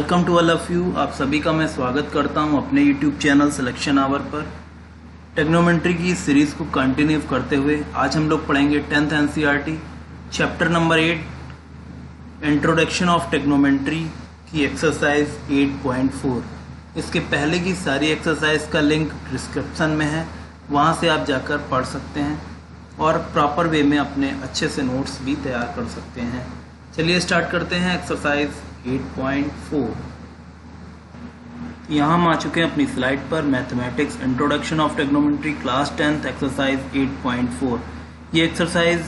Welcome to all of you. आप सभी का मैं स्वागत करता हूं अपने यूट्यूब चैनल सिलेक्शन आवर पर। टेक्नोमेंट्री की सीरीज़ को कंटिन्यू करते हुए आज हम लोग पढ़ेंगे 10th NCERT chapter number 8 introduction of trigonometry की एक्सरसाइज 8.4। इसके पहले की सारी एक्सरसाइज का लिंक डिस्क्रिप्शन में है, वहां से आप जाकर पढ़ सकते हैं और प्रॉपर वे में अपने अच्छे से नोट्स भी तैयार कर सकते हैं। चलिए स्टार्ट करते हैं एक्सरसाइज 8.4। यहाँ हम आ चुके हैं अपनी स्लाइड पर। Mathematics introduction of trigonometry class 10th exercise 8.4। ये एक्सरसाइज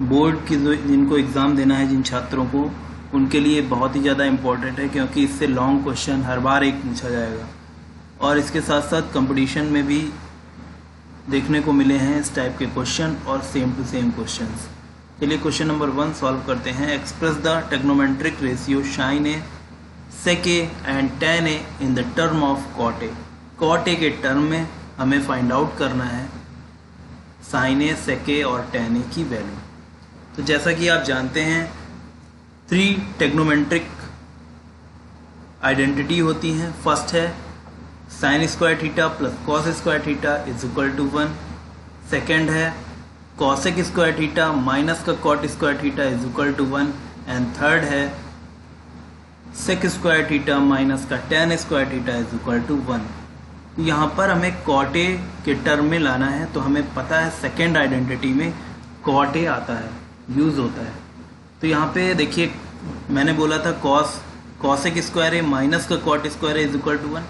बोर्ड की जिनको एग्ज़ाम देना है, जिन छात्रों को, उनके लिए बहुत ही ज़्यादा इम्पोर्टेंट है, क्योंकि इससे लॉन्ग क्वेश्चन हर बार एक पूछा जाएगा और इसके साथ साथ कंपटीशन में भी देखने को मिले हैं इस टाइप के क्वेश्चन और सेम टू सेम क्वेश्चंस। चलिए क्वेश्चन नंबर 1 सॉल्व करते हैं। Express the trigonometric ratio sine A sec A and tan A in the term of cot A. Cot A के टर्म में हमें फाइंड आउट करना है साइन ए, सेक ए और tan ए की वैल्यू। तो जैसा कि आप जानते हैं 3 टेक्नोमेट्रिक आइडेंटिटी होती हैं। फर्स्ट है sine square theta plus cos square theta is equal to 1। Second है कॉसेक स्क्वायर थीटा माइनस का cot square theta is equal to 1। And third है सेक स्क्वायर थीटा माइनस का tan square theta is equal to 1। तो यहाँ पर हमें cot A के term में लाना है, तो हमें पता है सेकेंड आइडेंटिटी में कॉट ए आता है, यूज होता है। तो यहाँ पे देखिए मैंने बोला था कॉसेक स्क्वायर ए माइनस का cot square A is equal to 1।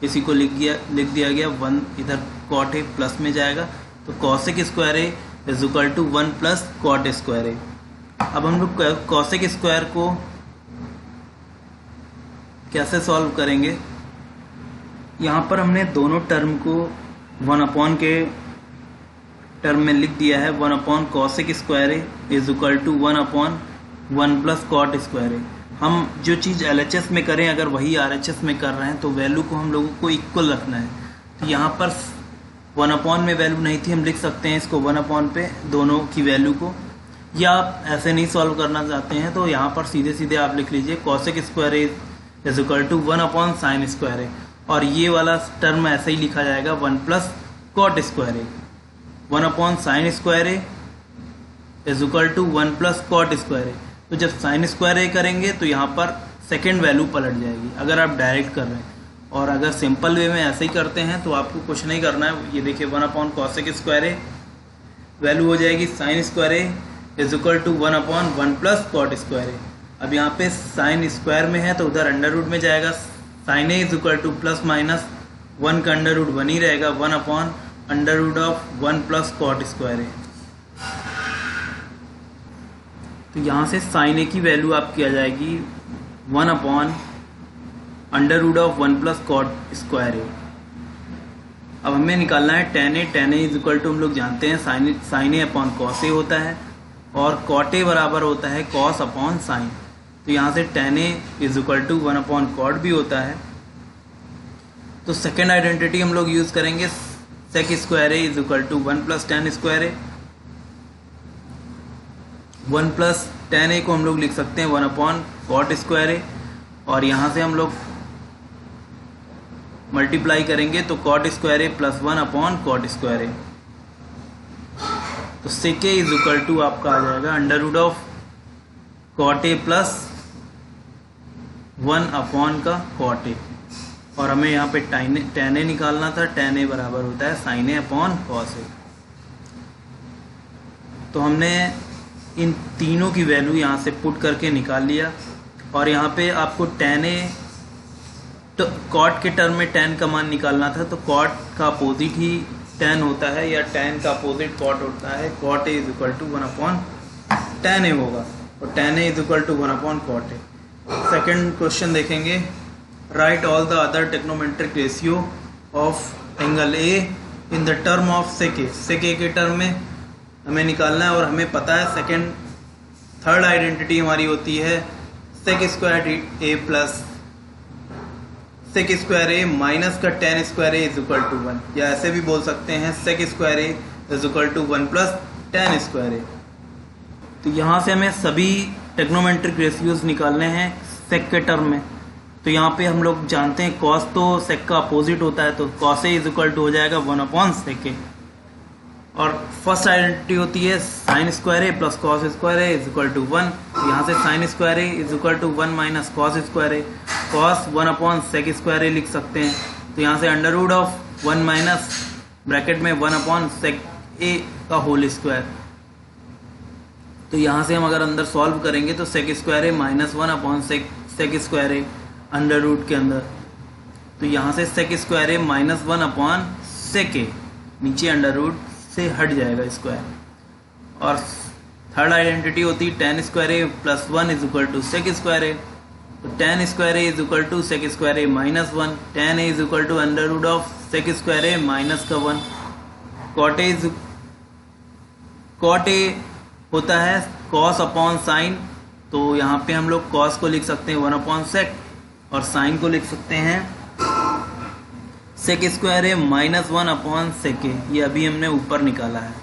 इसी को लिख दिया गया 1, इधर कॉट ए प्लस में जाएगा, तो cosec square A is equal to 1 plus cot square A. अब हम लोग कॉसेक स्क्वायर को कैसे सॉल्व करेंगे? यहाँ पर हमने दोनों टर्म को 1 के टर्म में लिख दिया है। 1 cosec square A is equal to 1 plus cot square A. हम जो चीज़ LHS में करें अगर वही RHS में कर रहे हैं तो वैल्यू को हम लोगों को इक्वल रखना है। तो यहाँ पर 1 में वैल्यू नहीं थी, हम लिख सकते हैं इसको 1 पे दोनों की वैल्यू को। या आप ऐसे नहीं सॉल्व करना चाहते हैं तो यहाँ पर सीधे सीधे आप लिख लीजिए cosec square A is equal to 1 sine square A, और ये वाला टर्म ऐसे ही लिखा जाएगा 1 plus cot square A. 1 sine square A is equal to 1 plus cot square A. तो जब साइन स्क्वायर ए करेंगे तो यहाँ पर सेकेंड वैल्यू पलट जाएगी अगर आप डायरेक्ट कर रहे हैं, और अगर सिंपल वे में ऐसे ही करते हैं तो आपको कुछ नहीं करना है। ये देखिए 1 कॉसेक स्क्वायर ए वैल्यू हो जाएगी sine square A is equal to 1 plus cot square A. अब यहाँ पे साइन स्क्वायर में है तो उधर अंडर रूट में जाएगा। Sine A is equal to plus minus 1 का अंडर रूट 1 ही रहेगा, 1 under root of 1 plus cot square A. तो यहाँ से साइन ए की वैल्यू आपकी आ जाएगी 1 under root of 1 plus cot square A. अब हमें निकालना है tan A is equal to, हम लोग जानते हैं sine A upon cos A होता है और कॉट ए बराबर होता है कॉस अपॉन साइन। तो यहाँ से tan A is equal to 1 cot भी होता है। तो सेकेंड आइडेंटिटी हम लोग यूज करेंगे sec square A is equal to 1 plus tan square A. 1 plus tan A को हम लोग लिख सकते हैं 1 कॉट स्क्वायर ए, और यहाँ से हम लोग मल्टीप्लाई करेंगे तो cot square A plus 1 cot square A. तो sec A is equal to आपका आ जाएगा under root of cot A plus 1 का कॉट ए, और हमें यहाँ पे tan ए निकालना था। tan ए बराबर होता है sign A upon cos A. तो हमने इन तीनों की वैल्यू यहाँ से पुट करके निकाल लिया, और यहाँ पे आपको tan ए तो कॉट के टर्म में tan का मान निकालना था, तो कॉट का अपोजिट ही tan होता है या tan का अपोजिट कॉट होता है। Cot A is equal to 1 tan A होगा, और tan A is equal to 1 cot A. Second question देखेंगे। Write all the other trigonometric ratio of angle A in the term of sec A. Sec A के term में हमें निकालना है, और हमें पता है थर्ड आइडेंटिटी हमारी होती है sec square A plus sec square A minus का tan square A is equal to 1, या ऐसे भी बोल सकते हैं sec square A is equal to 1 plus tan square A. तो यहाँ से हमें सभी टेक्नोमेट्रिक रेशियोज निकालने हैं सेक के टर्म में। तो यहाँ पे हम लोग जानते हैं कॉस तो सेक का अपोजिट होता है, तो cos A is equal to हो जाएगा 1/sec ए। और फर्स्ट आइडेंटिटी होती है sine square A plus cos square A is equal to 1। तो यहाँ से sine square A is equal to 1 minus cos square A, cos 1/sec square A लिख सकते हैं। तो यहाँ से under root of 1 minus bracket में 1/sec ए का होल स्क्वायर। तो यहाँ से हम अगर अंदर सॉल्व करेंगे तो सेक square A minus 1/sec square A under root के अंदर। तो यहाँ से सेक स्क्वायर ए माइनस 1/sec ए नीचे अंडर रूट से हट जाएगा स्क्वायर। और थर्ड आइडेंटिटी होती है tan square A plus 1 is equal to sec square A. तो tan square A is equal to sec square A minus 1, tan A is equal to under root of sec square A minus का 1। Cot ए होता है cos upon sign, तो यहाँ पे हम लोग cos को लिख सकते हैं 1/sec और साइन को लिख सकते हैं sec square A minus 1/sec ए। ये अभी हमने ऊपर निकाला है,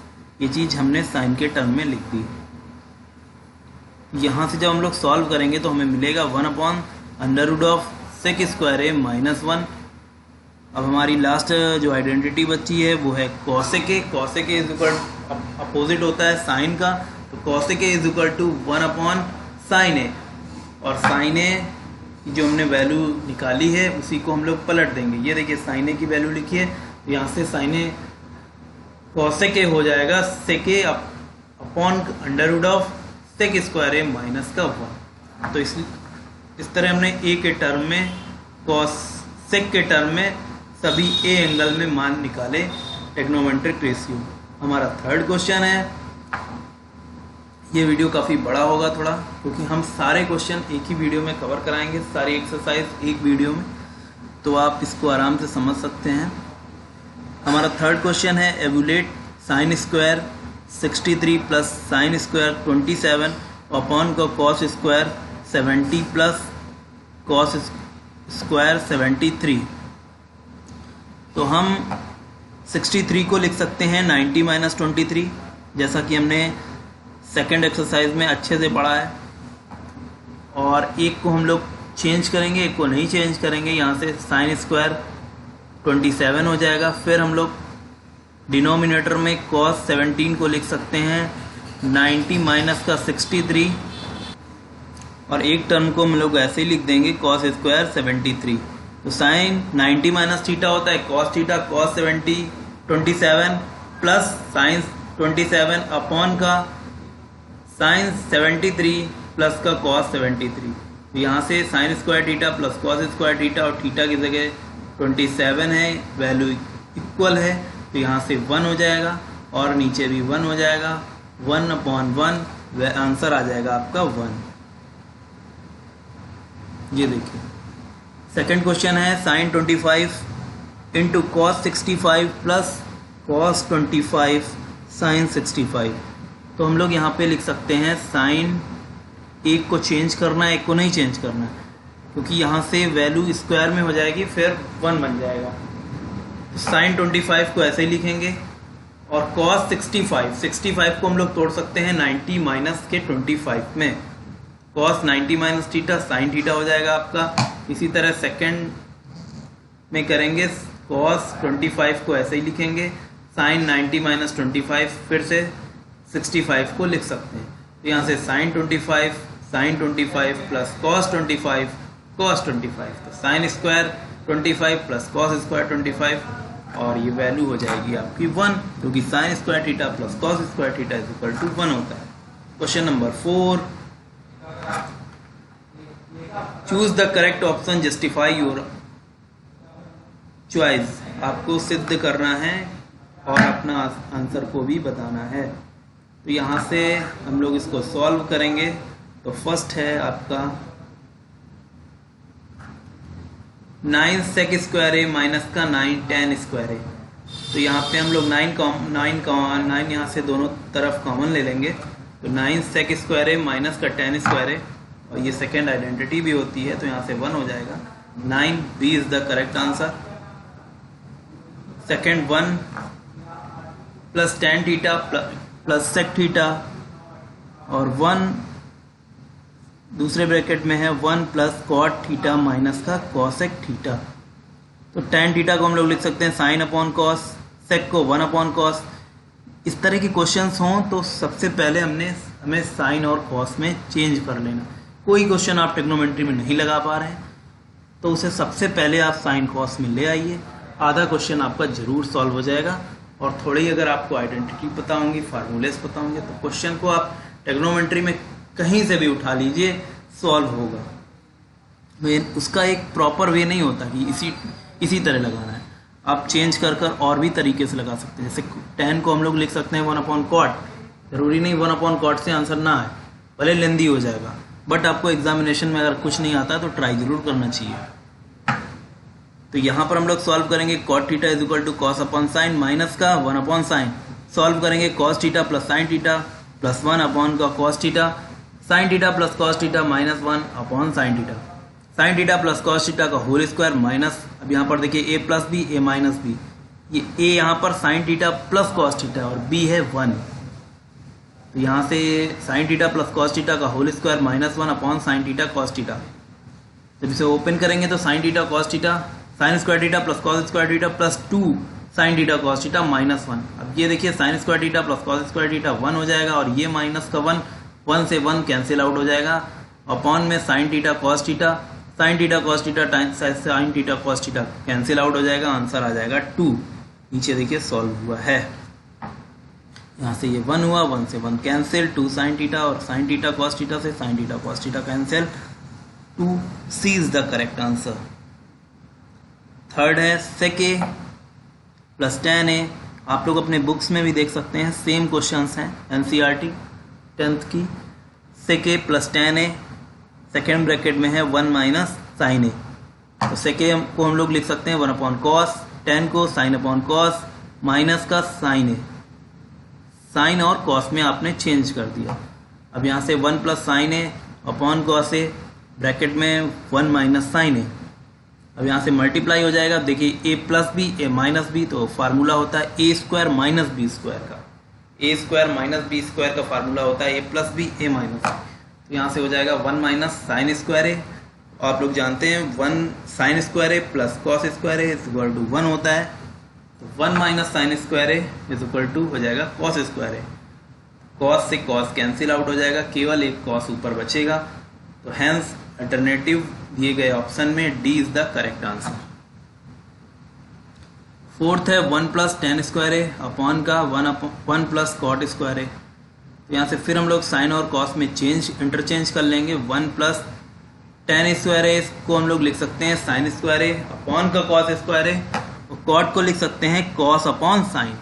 ये चीज़ हमने साइन के टर्म में लिख दी। यहाँ से जब हम लोग सॉल्व करेंगे तो हमें मिलेगा 1/sec स्क्वायर ए माइनस 1। अब हमारी लास्ट जो आइडेंटिटी बची है वो है cosec A. Cosec A is equal opposite होता है साइन का, तो cosec A is equal to 1/sin A. और साइन ए जो हमने वैल्यू निकाली है उसी को हम लोग पलट देंगे। ये देखिए साइन ए की वैल्यू लिखी है, तो यहाँ से साइन ए कॉसेक ए हो जाएगा sec A upon under root of sec square A minus का 1। तो इस तरह हमने ए के टर्म में कॉसेक के टर्म में सभी ए एंगल में मान निकाले ट्रिग्नोमेट्रिक रेशियो। हमारा थर्ड क्वेश्चन है, ये वीडियो काफ़ी बड़ा होगा थोड़ा, क्योंकि हम सारे क्वेश्चन एक ही वीडियो में कवर कराएंगे, सारी एक्सरसाइज एक वीडियो में, तो आप इसको आराम से समझ सकते हैं। हमारा थर्ड क्वेश्चन है evaluate sine square 63 plus sine square 27 upon का cos square 70 plus cos square 73। तो हम 63 को लिख सकते हैं 90 माइनस 23, जैसा कि हमने सेकेंड एक्सरसाइज में अच्छे से पढ़ा है। और एक को हम लोग चेंज करेंगे, एक को नहीं चेंज करेंगे। यहाँ से साइन स्क्वायर 27 हो जाएगा। फिर हम लोग डिनोमिनेटर में कॉस 17 को लिख सकते हैं 90 माइनस का 63, और एक टर्म को हम लोग ऐसे ही लिख देंगे कॉस स्क्वायर 73। तो साइन 90 माइनस थीटा होता है cos theta, cos 27 plus sign 27 upon का साइन 73 प्लस का कॉस 73। तो यहाँ से sine square theta plus cos square theta, और थीटा की जगह 27 है, वैल्यू इक्वल है, तो यहाँ से 1 हो जाएगा और नीचे भी 1 हो जाएगा। 1/1 आंसर आ जाएगा आपका 1। ये देखिए सेकेंड क्वेश्चन है sine 25 into cos 65 plus cos 25 sine 65। तो हम लोग यहाँ पे लिख सकते हैं साइन, एक को चेंज करना है एक को नहीं चेंज करना है, क्योंकि यहाँ से वैल्यू स्क्वायर में हो जाएगी फिर 1 बन जाएगा। तो साइन 25 को ऐसे ही लिखेंगे, और कॉस 65 को हम लोग तोड़ सकते हैं 90 माइनस के 25 में। Cos 90 minus theta sine theta हो जाएगा आपका। इसी तरह सेकेंड में करेंगे, कॉस 25 को ऐसे ही लिखेंगे, साइन 90 माइनस 25 फिर से 65 को लिख सकते हैं। तो यहाँ से साइन 25 प्लस कॉस 25 तो sine square 25 plus cos square 25, और ये वैल्यू हो जाएगी आपकी 1, क्योंकि sine square theta plus cos square theta is equal to 1 होता है। Question number 4, choose the correct option, justify your choice. आपको सिद्ध करना है और अपना आंसर को भी बताना है। तो यहाँ से हम लोग इसको सॉल्व करेंगे। तो फर्स्ट है आपका 9 सेक स्क्वायर ए माइनस का 9 tan स्क्वायर ए। तो यहाँ पे हम लोग 9 यहाँ से दोनों तरफ कॉमन ले लेंगे। तो 9 सेक स्क्वायर ए माइनस का tan स्क्वायर ए, और ये सेकेंड आइडेंटिटी भी होती है, तो यहाँ से 1 हो जाएगा। 9 B is the correct answer. Second 1 plus tan theta plus sec theta, और 1 दूसरे ब्रैकेट में है 1 प्लस कॉट थीटा माइनस का कॉसेक थीटा। तो टेन थीटा को हम लोग लिख सकते हैं साइन अपॉन कॉस, सेक को 1 अपॉन कॉस। इस तरह के क्वेश्चंस हों तो सबसे पहले हमें साइन और कॉस में चेंज कर लेना। कोई क्वेश्चन आप ट्रिग्नोमेट्री में नहीं लगा पा रहे हैं तो उसे सबसे पहले आप साइन कॉस में ले आइए, आधा क्वेश्चन आपका जरूर सॉल्व हो जाएगा। और थोड़ी अगर आपको आइडेंटिटी पता होंगी, फार्मूलेस पता होंगे, तो क्वेश्चन को आप ट्रिग्नोमेट्री में कहीं से भी उठा लीजिए, सॉल्व होगा। उसका एक प्रॉपर वे नहीं होता कि इसी तरह लगाना है, आप चेंज कर और भी तरीके से लगा सकते हैं। जैसे tan को हम लोग लिख सकते हैं 1 अपॉन कॉट, जरूरी नहीं 1 अपॉन कॉट से आंसर ना आए, भले लेंदी हो जाएगा, बट आपको एग्जामिनेशन में अगर कुछ नहीं आता तो ट्राई जरूर करना चाहिए। तो यहाँ पर हम लोग सॉल्व करेंगे cot theta is equal to cos upon sine minus का 1 अपॉन साइन। सॉल्व करेंगे cos theta plus sine theta plus 1 upon का cos theta, sine theta plus cos theta minus 1 upon sine theta, sine theta plus cos theta का whole square minus, अब यहाँ पर देखिए a plus B, a minus B, ये a यहाँ पर sine theta plus cos theta और b है 1, तो यहाँ से sine theta plus cos theta का whole square minus 1 upon sine theta cos theta. जब इसे ओपन करेंगे तो sine theta cos theta, sine square theta plus cos square theta plus 2 sine theta cos theta minus 1। अब ये देखिए sine square theta plus cos square theta 1 हो जाएगा और ये माइनस का 1 से 1 कैंसिल आउट हो जाएगा, अपॉन में sine theta cos theta, sine theta cos theta times sign theta cos theta cancel out हो जाएगा, आंसर आ जाएगा 2। नीचे देखिए सॉल्व हुआ है, यहाँ से ये 1 हुआ, 1 से 1 कैंसिल, 2 साइन थीटा और साइन थीटा कॉस थीटा से sine theta cos theta cancel, 2C is the correct answer. Third है sec A plus tan a, आप लोग अपने बुक्स में भी देख सकते हैं, सेम क्वेश्चंस हैं NCERT 10th की। Sec A plus tan a, second bracket में है 1 माइनस साइन ए, तो सेक ए को हम लोग लिख सकते हैं 1 अपॉन कॉस, tan को साइन अपॉन कॉस माइनस का साइन ए, साइन और कॉस में आपने चेंज कर दिया। अब यहाँ से 1 plus sine A upon cos A, bracket में 1 माइनस साइन ए, अब यहाँ से मल्टीप्लाई हो जाएगा। देखिए a plus B, a minus B, तो फार्मूला होता है a square minus B square का, a square minus B square का फार्मूला होता है a plus B, a minus B, तो यहाँ से हो जाएगा 1 माइनस साइन स्क्वायर ए, आप लोग जानते हैं 1 sine square A plus cos square A is equal to 1 होता है, तो 1 minus sine square A is equal to हो जाएगा कॉस स्क्वायर ए, कॉस से कॉस कैंसिल आउट हो जाएगा, केवल एक कॉस ऊपर बचेगा, तो हैंस अल्टरनेटिव दिए गए ऑप्शन में D is the correct answer. Fourth है 1 plus tan square A upon का 1 प्लस कॉट स्क्वायर ए, तो यहाँ से फिर हम लोग साइन और कॉस में इंटरचेंज कर लेंगे। 1 प्लस tan स्क्वायर ए को हम लोग लिख सकते हैं साइन स्क्वायर ए अपॉन का कॉस स्क्वायर ए, और कॉट को लिख सकते हैं कॉस अपॉन साइन।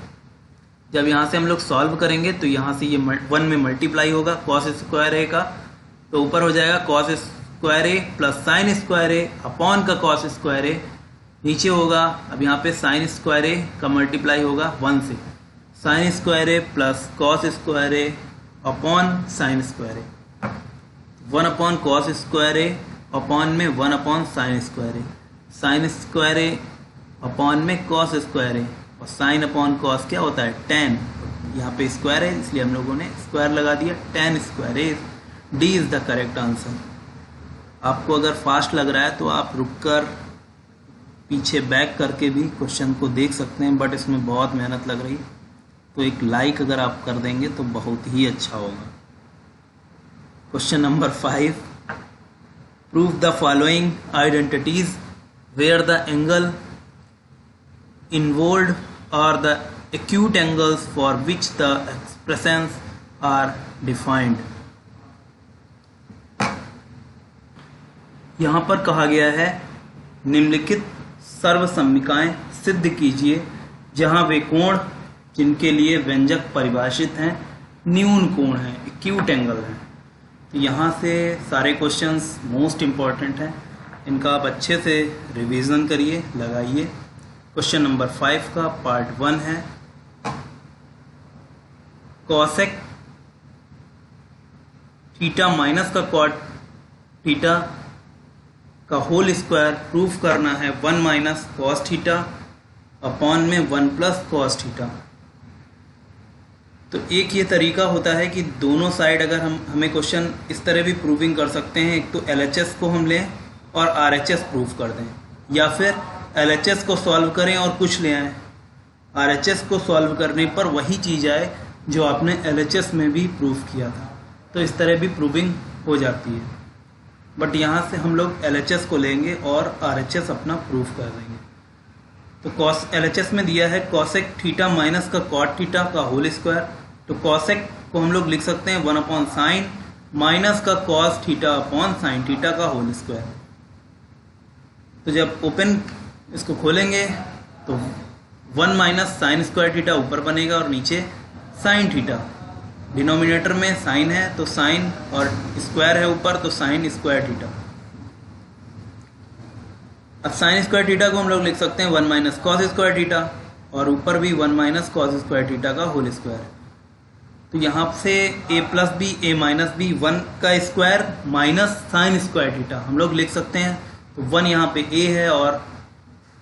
जब यहाँ से हम लोग सॉल्व करेंगे तो यहाँ से ये 1 में मल्टीप्लाई होगा कॉस स्क्वायर ए का, तो ऊपर हो जाएगा cos square A plus sine square A upon का कॉस स्क्वायर ए, नीचे होगा अब यहाँ पे साइन स्क्वायर ए का मल्टीप्लाई होगा 1 से, sine square A plus cos square A upon sign square A, 1 upon cos square A upon में 1 upon sign square A, sign square A upon में कॉस स्क्वायर ए, और साइन अपॉन कॉस क्या होता है tan, यहाँ पे square है इसलिए हम लोगों ने स्क्वायर लगा दिया, tan square A, D is the correct answer. आपको अगर फास्ट लग रहा है तो आप रुककर पीछे बैक करके भी क्वेश्चन को देख सकते हैं, बट इसमें बहुत मेहनत लग रही है, तो एक लाइक अगर आप कर देंगे तो बहुत ही अच्छा होगा। Question number 5, prove the following identities where the angle involved are the acute angles for which the expressions are defined। यहाँ पर कहा गया है निम्नलिखित सर्वसम्मिकाएं सिद्ध कीजिए जहां वे कोण जिनके लिए व्यंजक परिभाषित हैं न्यून कोण हैं, एक्यूट एंगल हैं। तो यहाँ से सारे क्वेश्चंस मोस्ट इम्पॉर्टेंट हैं, इनका आप अच्छे से रिवीजन करिए, लगाइए। क्वेश्चन नंबर 5 का पार्ट 1 है कॉसेक थीटा माइनस का कॉट थीटा का होल स्क्वायर प्रूफ करना है 1 माइनस कॉस थीटा अपॉन में 1 प्लस कॉस थीटा। तो एक ये तरीका होता है कि दोनों साइड अगर हमें क्वेश्चन इस तरह भी प्रूविंग कर सकते हैं, एक तो LHS को हम लें और RHS प्रूव कर दें, या फिर LHS को सॉल्व करें और कुछ ले आएँ, RHS को सॉल्व करने पर वही चीज़ आए जो आपने LHS में भी प्रूव किया था। तो इस तरह भी प्रूविंग हो जाती है, बट यहाँ से हम लोग LHS को लेंगे और RHS अपना प्रूव कर देंगे। तो कॉस LHS में दिया है कॉसेक थीटा माइनस का कॉट थीटा का होल स्क्वायर। तो कॉसेक को हम लोग लिख सकते हैं 1/sin माइनस का cos theta upon sine theta का होल स्क्वायर। तो जब ओपन इसको खोलेंगे तो 1 माइनस साइन स्क्वायर थीटा ऊपर बनेगा और नीचे साइन थीटा, डिनोमिनेटर में साइन है तो साइन और स्क्वायर है ऊपर तो साइन स्क्वायर थीटा। अब साइन स्क्वायर थीटा को हम लोग लिख सकते हैं 1 माइनस कॉस स्क्वायर थीटा और ऊपर भी 1 माइनस कॉस स्क्वायर थीटा का होल स्क्वायर। तो यहाँ से a plus B a minus B 1 का square minus sine square theta हम लोग लिख सकते हैं। तो 1 यहाँ पे a है और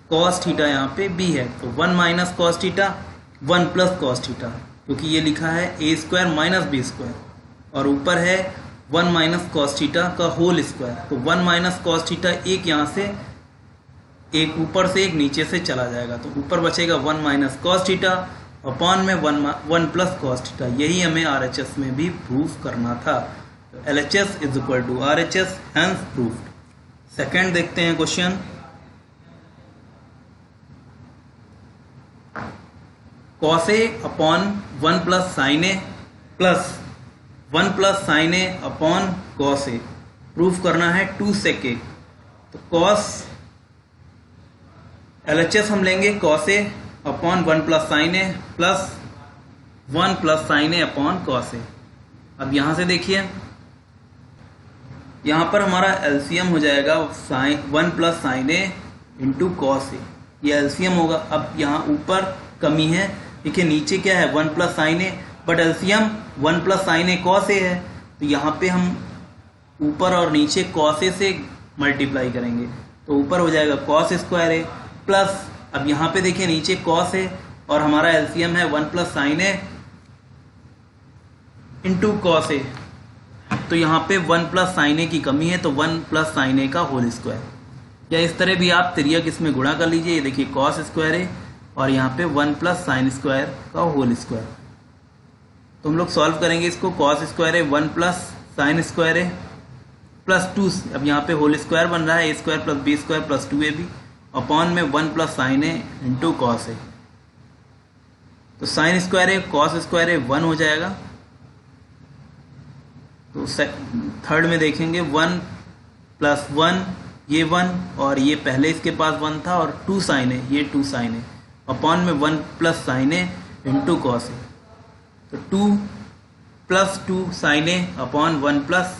कॉस थीटा यहाँ पे b है, तो 1 minus cos theta 1 plus cos theta, क्योंकि ये लिखा है a square minus B square और ऊपर है 1 माइनस कॉस थीटा का होल स्क्वायर। तो 1 माइनस कॉस थीटा एक यहाँ से एक ऊपर से एक नीचे से चला जाएगा, तो ऊपर बचेगा 1 माइनस कॉस थीटा अपॉन में 1 प्लस कॉस थीटा। यही हमें RHS में भी प्रूफ करना था। तो LHS is equal to RHS, hence proved. Second देखते हैं question. Cos A upon 1 plus sine A plus 1 plus sine A upon cos A proof करना है 2 sec ए। तो कॉस LHS हम लेंगे cos A upon 1 plus sine A plus 1 plus sine A upon cos ए। अब यहाँ से देखिए, यहाँ पर हमारा LCM हो जाएगा 1 plus sine A into cos ए, ये LCM होगा। अब यहाँ ऊपर कमी है, देखिए नीचे क्या है 1 plus sine A, but LCM 1 plus sine A cos A है, तो यहाँ पे हम ऊपर और नीचे कॉस ए से मल्टीप्लाई करेंगे, तो ऊपर हो जाएगा कॉस स्क्वायर ए प्लस, अब यहाँ पे देखिए नीचे कॉस है और हमारा LCM है 1 plus sine A into cos A, तो यहाँ पे 1 प्लस साइन ए की कमी है, तो 1 प्लस साइन ए का होल स्क्वायर। या इस तरह भी आप तिर्यक इसमें गुणा कर लीजिए, ये देखिए कॉस स्क्वायर है और यहाँ पे 1 प्लस साइन स्क्वायर का होल स्क्वायर। तो हम लोग सॉल्व करेंगे इसको, कॉस स्क्वायर है 1 प्लस साइन स्क्वायर है प्लस 2, अब यहाँ पे होल स्क्वायर बन रहा है a square plus b square plus 2ab upon में 1 plus sine A into cos A. तो साइन स्क्वायर है कॉस स्क्वायर है 1 हो जाएगा। तो थर्ड में देखेंगे 1 प्लस 1 ये 1 और ये पहले इसके पास 1 था और 2 साइन है, ये 2 साइन है अपॉन में 1 plus sine A into cos A. तो 2 plus 2 sine A upon 1 plus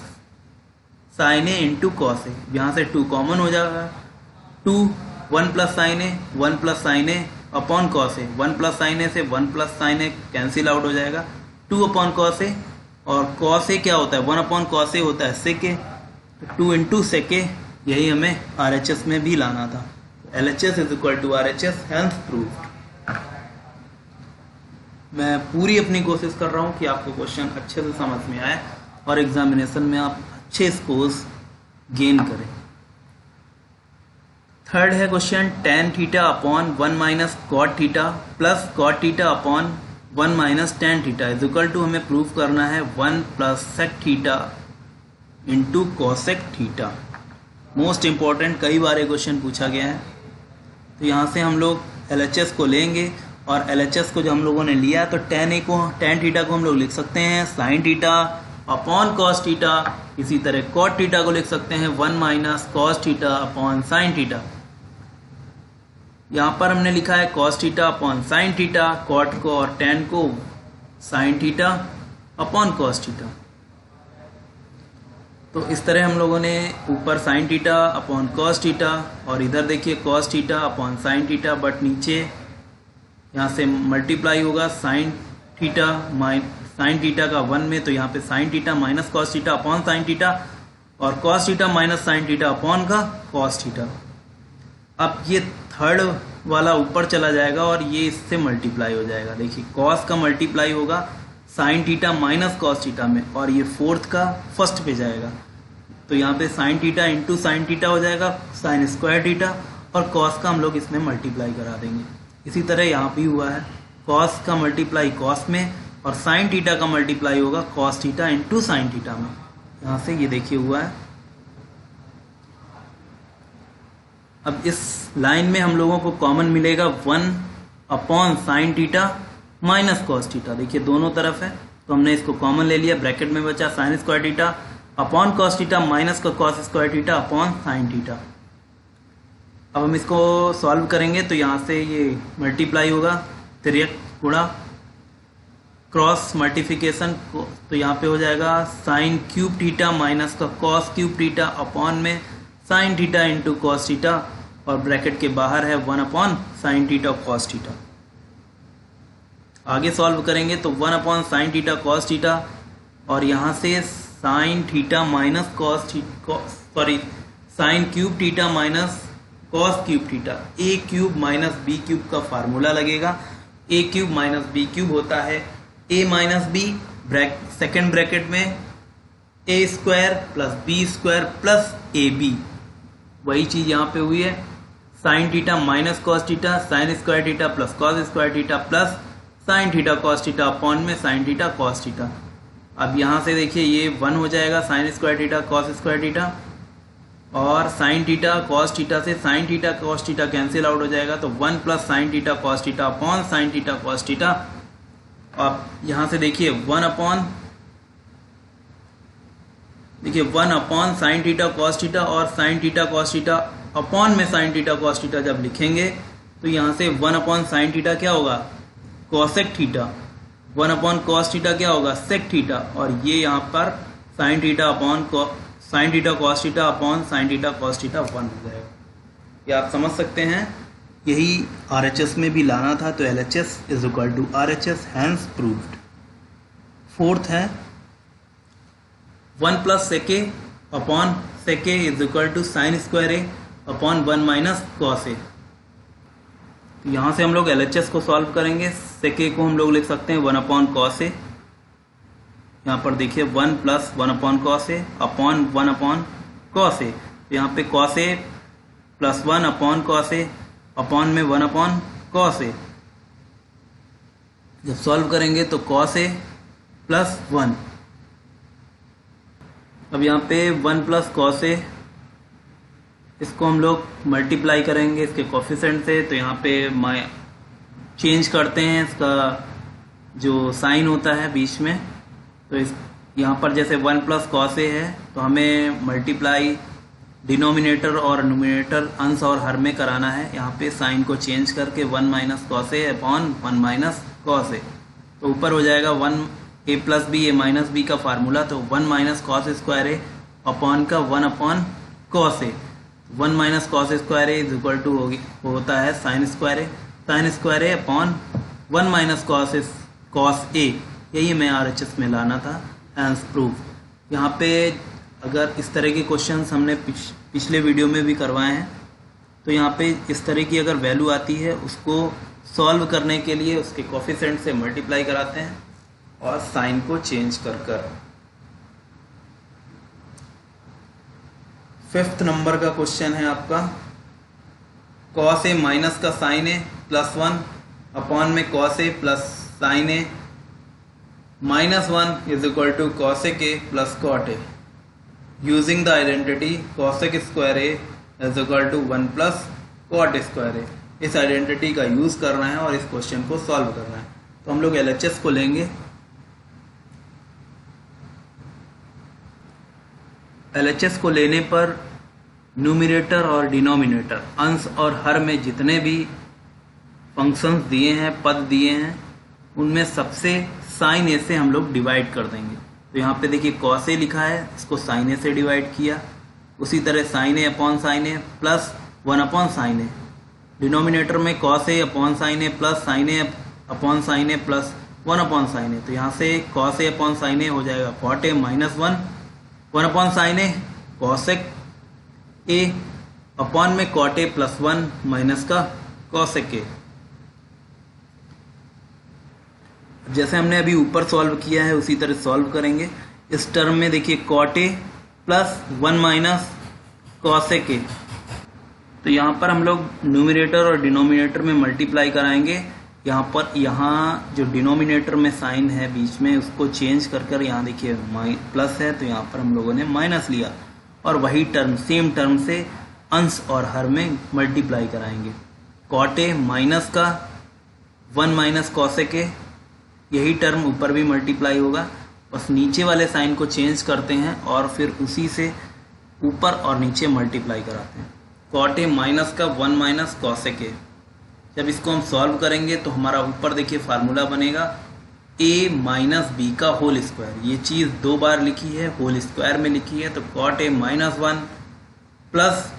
sine A into cos ए, यहाँ से 2 कॉमन हो जाएगा। 2 1 plus sine A 1 plus sine A upon cos A, 1 plus sine ए से 1 प्लस साइन ए cancel out हो जाएगा, 2 upon cos ए, और cos A क्या होता है 1 अपॉन कॉस ए होता है सेक ए, 2 इंटू सेक ए, यही हमें RHS में भी लाना था। LHS is equal to RHS, hence proved. मैं पूरी अपनी कोशिश कर रहा हूँ कि आपको क्वेश्चन अच्छे से समझ में आए और एग्जामिनेशन में आप अच्छे स्कोर्स गेन करें। थर्ड है question, tan theta upon 1 minus cot theta plus cot theta upon 1 minus tan theta is equal to, हमें प्रूव करना है 1 plus sec theta into cosec theta. Most important, कई बार ये क्वेश्चन पूछा गया है। तो यहाँ से हम लोग LHS को लेंगे और LHS को जो हम लोगों ने लिया तो tan थीटा को हम लोग लिख सकते हैं sine theta upon cos theta, इसी तरह कॉट थीटा को लिख सकते हैं 1 minus cos theta upon sine theta. यहाँ पर हमने लिखा है cos theta upon sine theta, cot को और टेन को sine theta upon cos theta. तो इस तरह हम लोगों ने ऊपर sine theta upon cos theta और इधर देखिए cos theta upon sine theta, but नीचे यहाँ से मल्टीप्लाई होगा साइन थीटा का 1 में, तो यहाँ पे sine theta minus cos theta upon sine theta और cos theta minus sine theta upon का कॉस थीटा। अब ये थर्ड वाला ऊपर चला जाएगा और ये इससे मल्टीप्लाई हो जाएगा। देखिए कॉस का मल्टीप्लाई होगा sign theta minus cos theta में, और ये फोर्थ का फर्स्ट पे जाएगा। तो यहाँ पे sine theta into sine theta हो जाएगा साइन स्क्वायर थीटा, और कॉस का हम लोग इसमें मल्टीप्लाई करा देंगे। इसी तरह यहाँ भी हुआ है, कॉस का मल्टीप्लाई कॉस में और साइन थीटा का मल्टीप्लाई होगा cos theta into sine theta में। यहाँ से ये देखिए हुआ है। अब इस लाइन में हम लोगों को कॉमन मिलेगा 1 upon sine theta minus cos theta. देखिए दोनों तरफ है तो हमने इसको कॉमन ले लिया, ब्रैकेट में बचा sine square theta upon cos theta minus का cos square theta upon sine theta. अब हम इसको सॉल्व करेंगे तो यहाँ से ये मल्टीप्लाई होगा, तिर्यक गुणा क्रॉस मल्टीप्लिकेशन, तो यहाँ पे हो जाएगा साइन क्यूब थीटा माइनस का कॉस क्यूब थीटा अपॉन में sine theta into cos theta, और ब्रैकेट के बाहर है 1 upon sine theta cos theta. आगे सॉल्व करेंगे तो 1 upon sine theta cos theta, और यहाँ से sine theta minus sine cube theta minus cos cube theta, A cube minus B cube का फार्मूला लगेगा। A cube minus B cube होता है A minus B, second bracket में A square plus B square plus A B. वही चीज यहाँ पे हुई है, sine theta minus cos theta sine square theta plus cos square theta plus sine theta cos theta upon में sine theta cos theta. अब यहाँ से देखिए ये 1 हो जाएगा sine square theta cos square theta, और साइन थीटा कॉस थीटा से sine theta cos theta cancel out हो जाएगा, तो 1 plus sine theta cos theta upon sine theta cos theta. अब यहाँ से देखिए 1 upon sine theta cos theta और sine theta cos theta upon में साइन थीटा कॉस थीटा जब लिखेंगे तो यहाँ से 1 अपॉन साइन थीटा क्या होगा cosec theta, 1 upon cos theta क्या होगा सेक थीटा, और ये यहाँ पर sine theta upon sine theta cos theta upon sine theta cos theta 1 हो जाएगा। ये आप समझ सकते हैं, यही RHS में भी लाना था, तो LHS is equal to RHS, hence proved. Fourth है 1 plus sec A upon sec A is equal to sine square A upon 1 minus cos A. तो यहाँ से हम लोग LHS को सॉल्व करेंगे। सेक ए को हम लोग लिख सकते हैं 1 अपॉन कॉस ए, यहाँ पर देखिए 1 plus 1 upon cos A upon 1 upon cos A, तो यहाँ पे cos A plus 1 upon cos A upon में 1 अपॉन कॉस ए। जब सॉल्व करेंगे तो कॉस ए प्लस 1, अब यहाँ पे 1 प्लस कॉस ए, इसको हम लोग मल्टीप्लाई करेंगे इसके कोफिशिएंट से, तो यहाँ पे चेंज करते हैं इसका जो साइन होता है बीच में, तो इस यहाँ पर जैसे 1 प्लस कॉस ए है तो हमें मल्टीप्लाई डिनोमिनेटर और न्यूमरेटर अंश और हर में कराना है। यहाँ पे साइन को चेंज करके 1 minus cos A upon 1 minus cos A, तो ऊपर हो जाएगा 1 A plus B A minus B का फार्मूला, तो 1 minus cos square A upon का 1 upon cos A, 1 minus cos square A is equal to होता है sine square A upon 1 minus cos A. यही मैं RHS में लाना था, हैंस प्रूव। यहाँ पे अगर इस तरह के क्वेश्चंस हमने पिछले वीडियो में भी करवाए हैं, तो यहाँ पे इस तरह की अगर वैल्यू आती है उसको सॉल्व करने के लिए उसके कोफिशिएंट से मल्टीप्लाई कराते हैं और साइन को चेंज कर कर। 5th नंबर का क्वेश्चन है आपका, कॉस ए माइनस का साइन ए प्लस 1 अपॉन में cos A plus sine A minus 1 is equal to cosec A plus cot A, using the identity cosec square A is equal to 1 plus cot square A. इस identity का use करना है और इस question को solve करना है। तो हम लोग LHS को लेंगे। LHS को लेने पर न्यूमरेटर और डिनोमिनेटर अंश और हर में जितने भी फंक्शंस दिए हैं, पद दिए हैं, उनमें सबसे साइन ए से हम लोग डिवाइड कर देंगे। तो यहाँ पे देखिए कॉस ए लिखा है, इसको साइन ए से डिवाइड किया, उसी तरह sine A upon sine A plus 1 upon sine A, denominator में cos A upon sine A plus sine A upon sine A plus 1 upon sine A, तो यहाँ से cos A upon sine A हो जाएगा cot A minus 1 upon sine A cosec A upon में cot A plus 1 minus का cosec A. जैसे हमने अभी ऊपर सॉल्व किया है उसी तरह सॉल्व करेंगे। इस टर्म में देखिए cot A plus 1 minus cosec A, तो यहाँ पर हम लोग न्यूमरेटर और डिनोमिनेटर में मल्टीप्लाई कराएंगे। यहाँ जो डिनोमिनेटर में साइन है बीच में उसको चेंज कर यहाँ देखिए प्लस है, तो यहाँ पर हम लोगों ने माइनस लिया और वही टर्म सेम टर्म से अंश और हर में मल्टीप्लाई कराएंगे। कॉट ए माइनस का 1 माइनस कॉसेक ए, यही टर्म ऊपर भी मल्टीप्लाई होगा, बस नीचे वाले साइन को चेंज करते हैं और फिर उसी से ऊपर और नीचे मल्टीप्लाई कराते हैं। कॉट ए माइनस का 1 माइनस कॉसेक ए, जब इसको हम सॉल्व करेंगे तो हमारा ऊपर देखिए फार्मूला बनेगा a माइनस बी का होल स्क्वायर। ये चीज़ 2 बार लिखी है, होल स्क्वायर में लिखी है, तो cot A minus 1 plus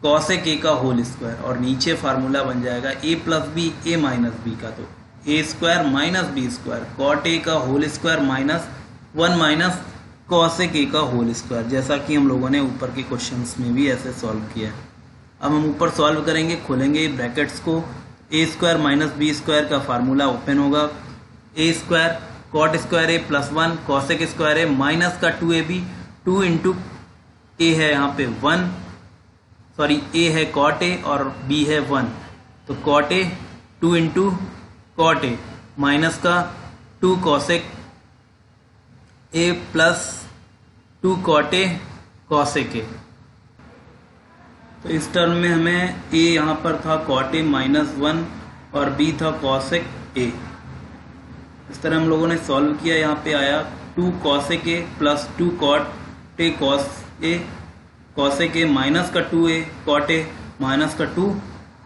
cosec A का होल स्क्वायर, और नीचे फार्मूला बन जाएगा a plus B A minus B का, तो A square minus B square cot A का whole square minus 1 minus cosec A का होल स्क्वायर, जैसा कि हम लोगों ने ऊपर के क्वेश्चंस में भी ऐसे सॉल्व किया है। अब हम ऊपर सॉल्व करेंगे, खोलेंगे ब्रैकेट्स को, ए स्क्वायर माइनस बी स्क्वायर का फार्मूला ओपन होगा, ए square cot square A plus 1 cosec square A minus का 2ab, 2 इंटू ए है यहाँ पे 1, सॉरी ए है कॉट ए और बी है 1, तो cot A 2 into cot A minus का 2 cosec A plus 2 cot A cosec A. तो इस टर्म में हमें a यहाँ पर था कॉट ए माइनस 1 और b था कॉसेक ए। इस तरह हम लोगों ने सॉल्व किया, यहाँ पे आया 2 cosec A plus 2 cot A cosec A minus का 2a कॉट ए माइनस का 2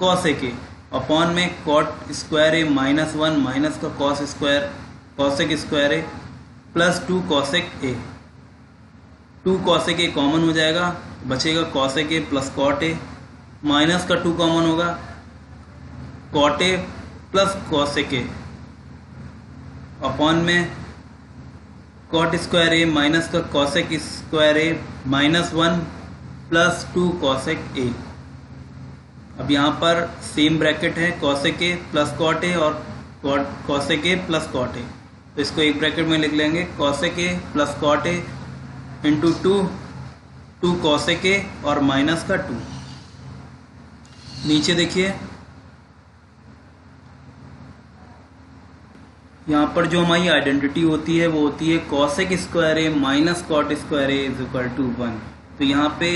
कॉसेक ए अपॉन में cot square A minus 1 minus का cos square cosec square A plus 2 cosec A. 2 cosec A common हो जाएगा, बचेगा cosec A plus cot A, minus का 2 common होगा, cot A plus cosec A upon में cot square A minus का cosec square A minus 1 plus 2 cosec A. अब यहाँ पर सेम ब्रैकेट है, cosec A plus cot A और cosec A plus cot A, तो इसको एक ब्रैकेट में लिख लेंगे, cosec A plus cot A into 2 cosec A और माइनस का 2। नीचे देखिए यहाँ पर जो हमारी आइडेंटिटी होती है वो होती है cosec square A minus cot square A is equal to 1। तो यहाँ पे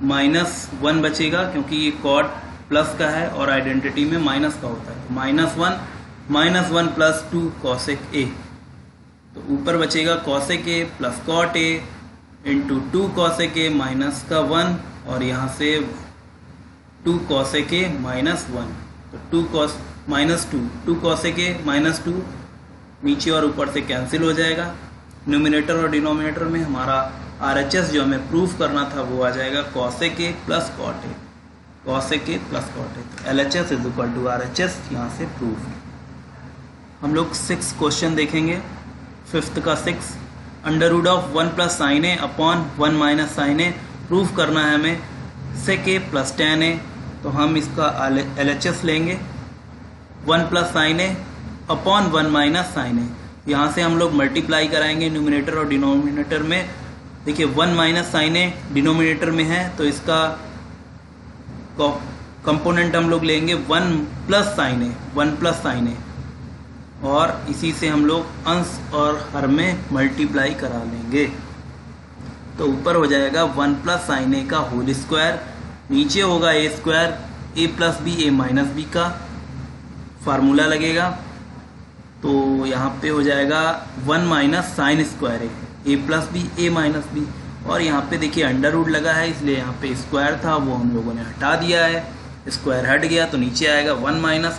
माइनस 1 बचेगा क्योंकि ये कॉट प्लस का है और आइडेंटिटी में माइनस का होता है, माइनस 1 प्लस 2 कॉसेक ए, तो ऊपर बचेगा cosec A plus cot A into 2 cosec A minus का 1 और यहाँ से 2 कॉसेक ए माइनस 1, तो 2 कॉसेक ए माइनस 2 नीचे और ऊपर से कैंसिल हो जाएगा। न्यूमिनेटर और डिनोमिनेटर में हमारा RHS जो हमें प्रूफ करना था वो आ जाएगा cosec A plus cot A, cosec A plus cot A, तो LHS is equal to RHS यहाँ से प्रूफ। हम लोग 6 क्वेश्चन देखेंगे। 5th का 6, under root of 1 plus sine A upon 1 minus sine A proof करना है हमें सेक ए प्लस टेन ए, तो हम इसका LHS लेंगे 1 plus sine A upon 1 minus sine ए। यहाँ से हम लोग मल्टीप्लाई कराएंगे न्यूमिनेटर और डिनोमिनेटर में। देखिए 1 माइनस साइन ए डिनोमिनेटर में है तो इसका कंपोनेंट हम लोग लेंगे 1 प्लस साइन ए, और इसी से हम लोग अंश और हर में मल्टीप्लाई करा लेंगे। तो ऊपर हो जाएगा 1 प्लस साइन ए का होल स्क्वायर, नीचे होगा ए square A plus B A minus B का फार्मूला लगेगा, तो यहाँ पे हो जाएगा 1 minus sine square A plus B A minus B, और यहाँ पे देखिए अंडर रूट लगा है इसलिए यहाँ पे स्क्वायर था वो हम लोगों ने हटा दिया है, स्क्वायर हट गया तो नीचे आएगा 1 माइनस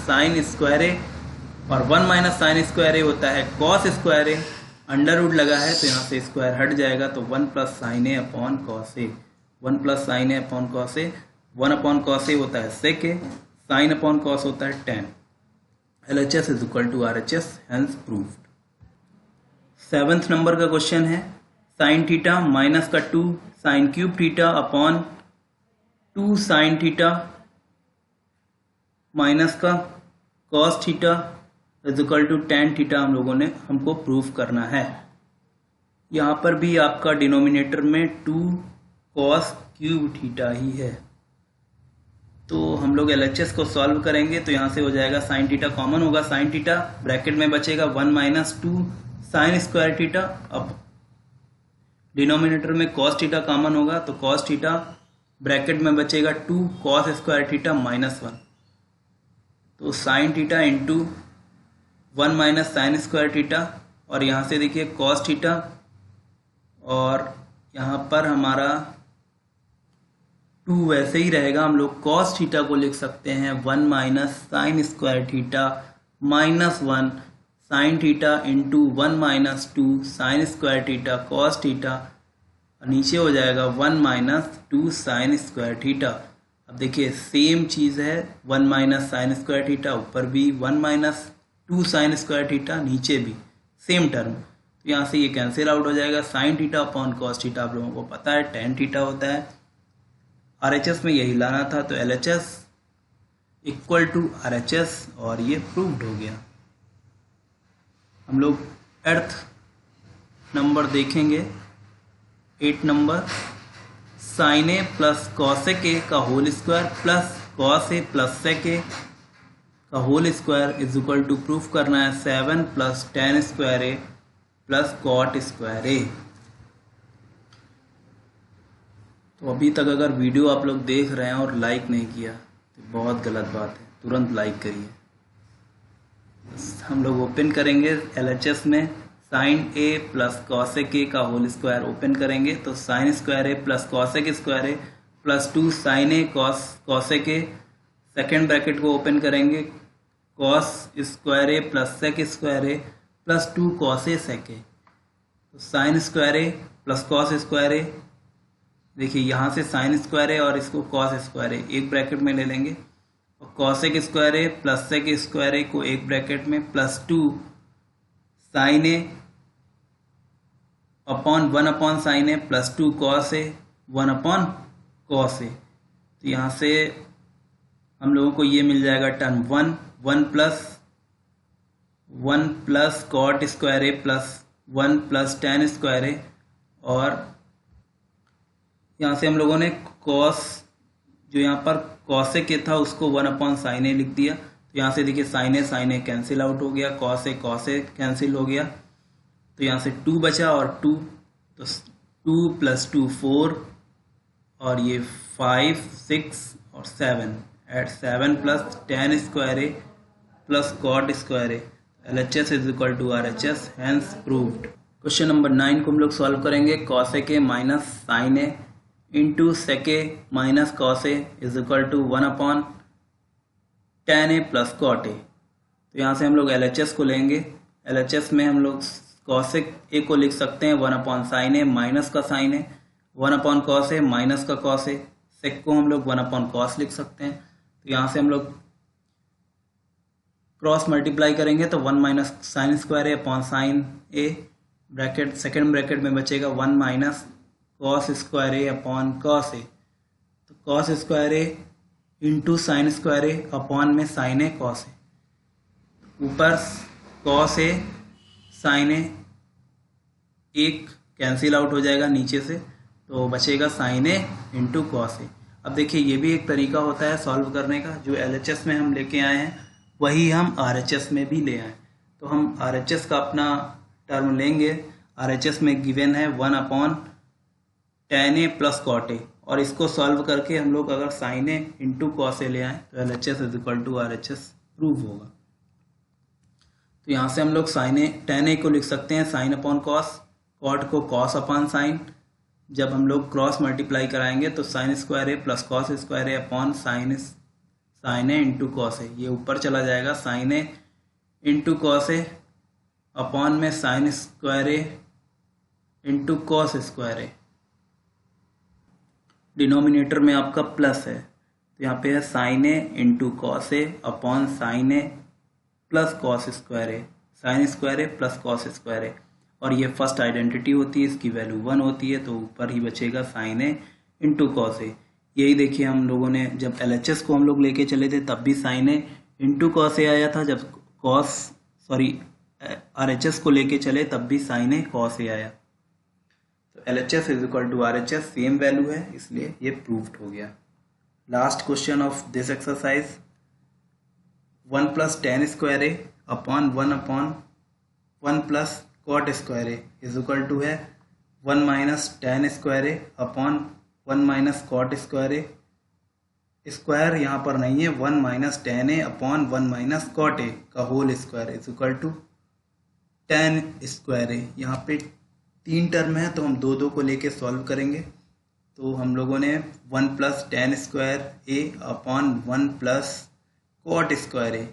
साइन स्क्वायर ए, और 1 माइनस साइन स्क्वायर ए होता है कॉस स्क्वायर ए, अंडर रूट लगा है तो यहाँ से स्क्वायर हट जाएगा, तो 1 plus sine A upon cos A, 1 plus sine A upon cos A, 1 upon cos A होता है sec A, sine upon cos होता है tan. LHS is equal to RHS, hence proved. 7th number का question है, sine theta minus का 2 sine cube theta upon 2 sine theta minus का cos theta is equal to tan theta हमको proof करना है। यहाँ पर भी आपका डिनोमिनेटर में 2 कॉस क्यूब थीटा ही है। तो हम लोग LHS को सॉल्व करेंगे तो यहाँ से हो जाएगा साइन थीटा कॉमन होगा, साइन थीटा ब्रैकेट में बचेगा 1 माइनस 2 साइन स्क्वायर थीटा। अब डिनोमिनेटर में कॉस थीटा कॉमन होगा तो कॉस थीटा ब्रैकेट में बचेगा 2 कॉस स्क्वायर थीटा माइनस 1, तो sine theta into 1 minus sine square theta, और यहाँ से देखिए कॉस थीटा, और यहाँ पर हमारा 2 वैसे ही रहेगा। हम लोग कॉस थीटा को लिख सकते हैं 1 minus sine square theta minus 1 sign theta into 1 minus 2 sign square theta cos theta, नीचे हो जाएगा 1 माइनस 2 साइन स्क्वायर थीटा। अब देखिए सेम चीज़ है, 1 माइनस साइन स्क्वायर थीटा, ऊपर भी 1 माइनस 2 साइन स्क्वायर थीटा, नीचे भी सेम टर्म, तो यहाँ से ये कैंसिल आउट हो जाएगा। Sign theta upon cos theta आप लोगों को पता है टेन थीटा होता है। RHS में यही लाना था, तो LHS इक्वल टू RHS, और ये प्रूव्ड हो गया। हम लोग 8th नंबर देखेंगे, 8 number, sine A plus cosec A का whole square plus cos A plus sec A का whole square is equal to proof करना है 7 plus tan square A plus cot square A. तो अभी तक अगर वीडियो आप लोग देख रहे हैं और लाइक नहीं किया तो बहुत गलत बात है, तुरंत लाइक करिए। हम लोग ओपन करेंगे LHS में sine A plus cosec A का होल स्क्वायर ओपन करेंगे तो sine square A plus cosec square A plus 2 sine A cosec A, second bracket को ओपन करेंगे cos square A plus sec square A plus 2 cos A sec A, तो sine square A plus cos square A, देखिए यहाँ से sine square A और इसको cos square ए एक bracket में ले लेंगे, और cosec square A plus sec square ए को एक ब्रैकेट में plus 2 sine A upon 1 upon sine A plus 2 cos A 1 upon cos A, तो यहाँ से हम लोगों को ये मिल जाएगा term 1 plus cot square A plus 1 plus tan square A, और यहाँ से हम लोगों ने कॉस जो यहाँ पर कॉसेक ए था उसको 1 अपॉन साइन ए लिख दिया, तो यहाँ से देखिए साइन ए कैंसिल आउट हो गया, कॉस ए कैंसिल हो गया, तो यहाँ से 2 बचा और 2, तो 2 प्लस 2 4, और ये 5 6 और 7 eight 7 plus tan square A plus cot square A, LHS is equal to RHS, hence proved. Question number 9 को हम लोग सॉल्व करेंगे। Cosec A minus sine A into sec A minus cos A is equal to 1 upon tan A plus cot A, तो यहाँ से हम लोग LHS को लेंगे। LHS में हम लोग कॉसेक ए को लिख सकते हैं 1 अपॉन साइन ए माइनस का sine A, 1 upon cos A minus का कॉस ए, सेक को हम लोग 1 अपॉन कॉस लिख सकते हैं, तो यहाँ से हम लोग क्रॉस मल्टीप्लाई करेंगे तो 1 minus sine square A upon sine A, bracket second bracket में बचेगा 1 minus cos square A upon cos A, तो cos square A into sine square A upon में साइन ए कॉस ए, ऊपर कॉस ए साइन ए एक cancel out हो जाएगा नीचे से, तो बचेगा साइन ए इंटू कॉस ए। अब देखिए ये भी एक तरीका होता है सॉल्व करने का, जो LHS में हम लेके आए हैं वही हम RHS में भी ले आए, तो हम RHS का अपना टर्म लेंगे। RHS में गिवन है 1 upon tan A plus cot A, और इसको सॉल्व करके हम लोग अगर sine A into cos A ले आए तो LHS is equal to RHS prove होगा। तो यहाँ से हम लोग साइन ए टेन ए को लिख सकते हैं साइन अपॉन कॉस, कॉट को कॉस अपॉन साइन, जब हम लोग क्रॉस मल्टीप्लाई कराएंगे तो sine square A plus cos square A upon sine A into cos ए, ये ऊपर चला जाएगा sine A into cos A upon में साइन स्क्वायर ए इंटू कॉस स्क्वायर ए, डिनोमिनेटर में आपका प्लस है, तो यहाँ पे है sign A into cos A upon sine A plus cos square A, sign square A plus cos square A, और ये फर्स्ट आइडेंटिटी होती है, इसकी वैल्यू 1 होती है, तो ऊपर ही बचेगा sign A into cos A. यही देखिए हम लोगों ने जब LHS को हम लोग लेके चले थे तब भी साइन ए इंटू कॉस ए आया था, जब RHS को लेके चले तब भी साइन ए कॉस ए आया। तो LHS is equal to RHS same value है, इसलिए ये प्रूव्ड हो गया। Last question of this exercise, 1 plus tan square A upon 1 plus cot square A is equal to है 1 minus tan square A upon 1 minus cot square A. Square यहाँ पर नहीं है, 1 minus tan A upon 1 minus cot A का whole square is equal to tan square ए। यहाँ पे 3 term है तो हम दो को लेके सॉल्व करेंगे। तो हम लोगों ने 1 plus tan square A upon 1 plus cot square ए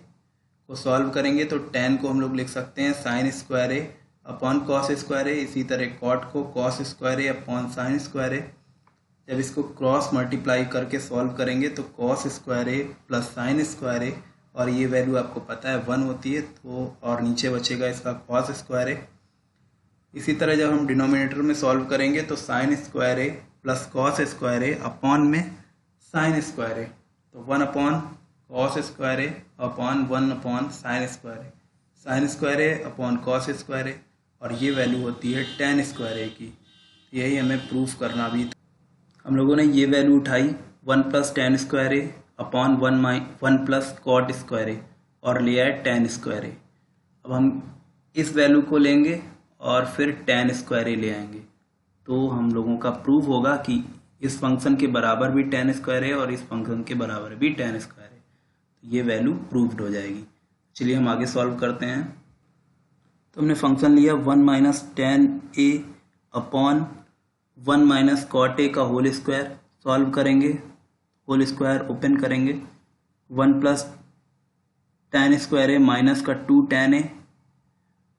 को सॉल्व करेंगे तो टेन को हम लोग लिख सकते हैं sign square A upon cos square ए। इसी तरह कॉट को cos square A upon sign square ए। जब इसको क्रॉस मल्टीप्लाई करके सॉल्व करेंगे तो cos square A plus sine square A, और ये वैल्यू आपको पता है 1 होती है, तो और नीचे बचेगा इसका कॉस स्क्वायर ए। इसी तरह जब हम डिनोमिनेटर में सॉल्व करेंगे तो sine square A plus cos square A upon में साइन स्क्वायर ए, तो 1 upon cos square A upon 1 upon sign square A, sign square A upon cos square A, और ये वैल्यू होती है टेन स्क्वायर ए की। यही हमें प्रूफ करना भी था। हम लोगों ने ये वैल्यू उठाई 1 plus tan square A upon 1 plus cot square A और लिया है टेन स्क्वायर ए। अब हम इस वैल्यू को लेंगे और फिर टेन स्क्वायर ए ले आएंगे, तो हम लोगों का प्रूफ होगा कि इस फंक्शन के बराबर भी टेन स्क्वायर है और इस फंक्शन के बराबर भी टेन स्क्वायर है, तो ये वैल्यू प्रूव्ड हो जाएगी। चलिए हम आगे सॉल्व करते हैं। तो हमने फंक्शन लिया 1 minus tan A upon 1 minus cot A का होल स्क्वायर, सॉल्व करेंगे, होल स्क्वायर ओपन करेंगे, 1 plus tan square A minus का 2 टेन ए,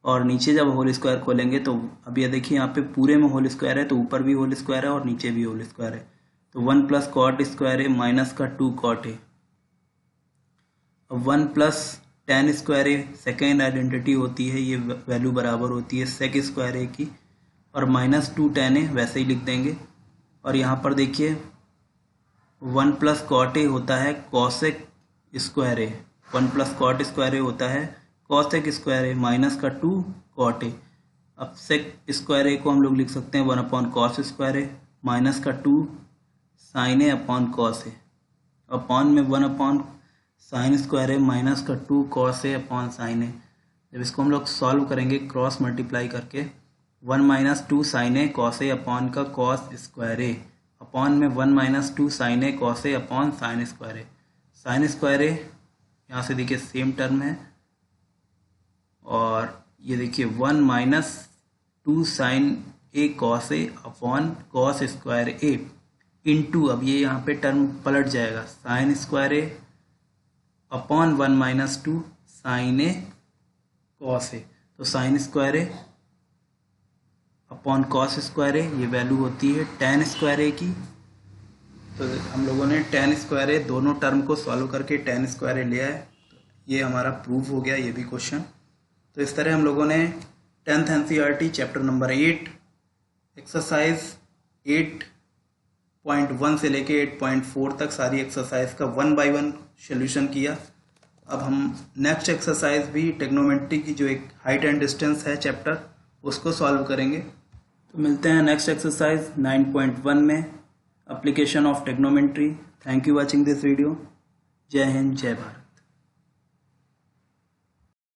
और नीचे जब होल स्क्वायर खोलेंगे तो अब ये देखिए यहाँ पे पूरे में होल स्क्वायर है, तो ऊपर भी होल स्क्वायर है और नीचे भी होल स्क्वायर है, तो 1 plus cot square A minus का 2 कॉट ए। अब 1 प्लस टेन स्क्वायर ए सेकेंड आइडेंटिटी होती है, ये वैल्यू बराबर होती है सेक स्क्वायर ए की, और माइनस 2 टेन ए वैसे ही लिख देंगे। और यहाँ पर देखिए 1 प्लस कॉट ए होता है cosec square A, 1 plus cot square ए होता है कॉसेक स्क्वायर ए माइनस का 2 कॉट ए। अब सेक स्क्वायर ए को हम लोग लिख सकते हैं 1 upon cos square A minus का 2 sine A upon cos A, upon में 1 upon sign square A minus का 2 कॉस ए अपॉन साइन ए। जब इसको हम लोग सॉल्व करेंगे क्रॉस मल्टीप्लाई करके 1 minus 2 sine A cos A upon का कॉस स्क्वायर ए, अपॉन में 1 minus 2 sine A cos A upon sign square A. Sign square ए यहाँ से देखिए सेम टर्म है, और ये देखिए 1 minus 2 sine A cos A upon cos square A into, अब ये यहाँ पे टर्म पलट जाएगा, sine square A upon 1 minus 2 sine A cos A, तो sine square A upon cos square ए, ये वैल्यू होती है टेन स्क्वायर ए की। तो हम लोगों ने टेन स्क्वायर ए दोनों टर्म को सॉल्व करके टेन स्क्वायर ए लिया है, तो ये हमारा प्रूफ हो गया ये भी क्वेश्चन। तो इस तरह हम लोगों ने 10th NCERT chapter number 8 exercise 8.1 से लेके 8.4 तक सारी एक्सरसाइज का 1 बाय 1 सोल्यूशन किया। अब हम नेक्स्ट एक्सरसाइज भी ट्रिग्नोमेट्री की जो एक हाइट एंड डिस्टेंस है चैप्टर, उसको सॉल्व करेंगे। तो मिलते हैं नेक्स्ट एक्सरसाइज 9.1 में, application of trigonometry. Thank you watching this video. जय हिंद, जय भारत।